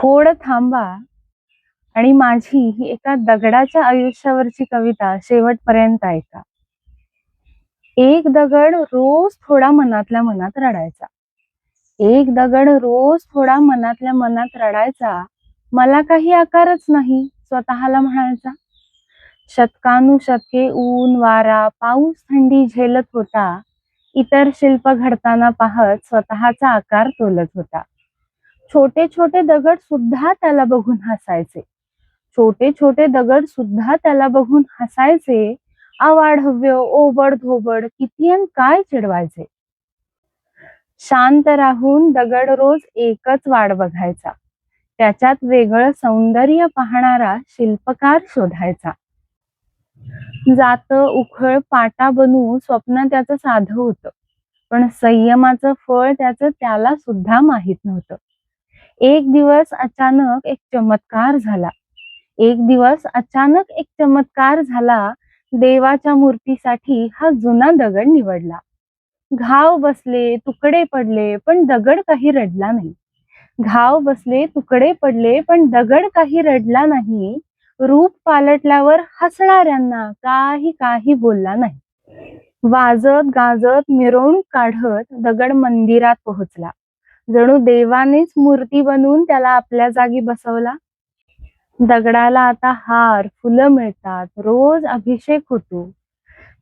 थोडं थांबा आणि माझी ही एका दगडाच्या आयुष्यावरची कविता शेवटपर्यंत ऐका. एक दगड रोज थोडा मनातल्या मनात रडायचा. एक दगड रोज थोडा मनातल्या मनात रडायचा. मला काही आकारच नाही, स्वतःला म्हणायचा. शतकानुशतके ऊन, वारा, पाऊस, थंडी झेलत होता. इतर शिल्प घडताना पाहत स्वतःचा आकार तोलत होता. छोटे छोटे दगड सुद्धा त्याला बघून हसायचे. छोटे छोटे दगड सुद्धा त्याला बघून हसायचे. अवाढव्य, ओबड-धोबड किती अन काय चिडवायचे. शांत राहून दगड रोज एकच वाट बघायचा. त्याच्यात वेगळं सौंदर्य पाहणारा शिल्पकार शोधायचा. जातं उखळ पाटा बनवू स्वप्न त्याचं साधं होतं. पण संयमाचं फळ त्याचं त्याला सुद्धा माहित नव्हतं. एक दिवस अचानक एक चमत्कार झाला. एक दिवस अचानक एक चमत्कार झाला. देवाच्या मूर्तीसाठी हा जुना दगड निवडला. घाव बसले, तुकडे पडले, पण दगड काही रडला नाही. घाव बसले, तुकडे पडले, पण दगड काही रडला नाही. रूप पालटल्यावर हसणाऱ्यांना काही काही बोलला नाही. वाजत गाजत मिरवणूक काढत दगड मंदिरात पोहोचला. जणू देवानेच मूर्ती बनवून त्याला आपल्या जागी बसवला. दगडाला आता हार, फुलं मिळतात, रोज अभिषेक होतो.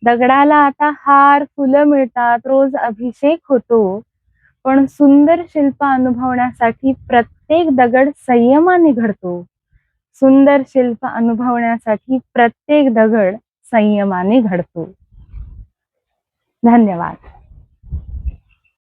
दगडाला आता हार, फुलं मिळतात, रोज अभिषेक होतो. पण सुंदर शिल्प अनुभवण्यासाठी प्रत्येक दगड संयमाने घडतो. सुंदर शिल्प अनुभवण्यासाठी प्रत्येक दगड संयमाने घडतो. धन्यवाद.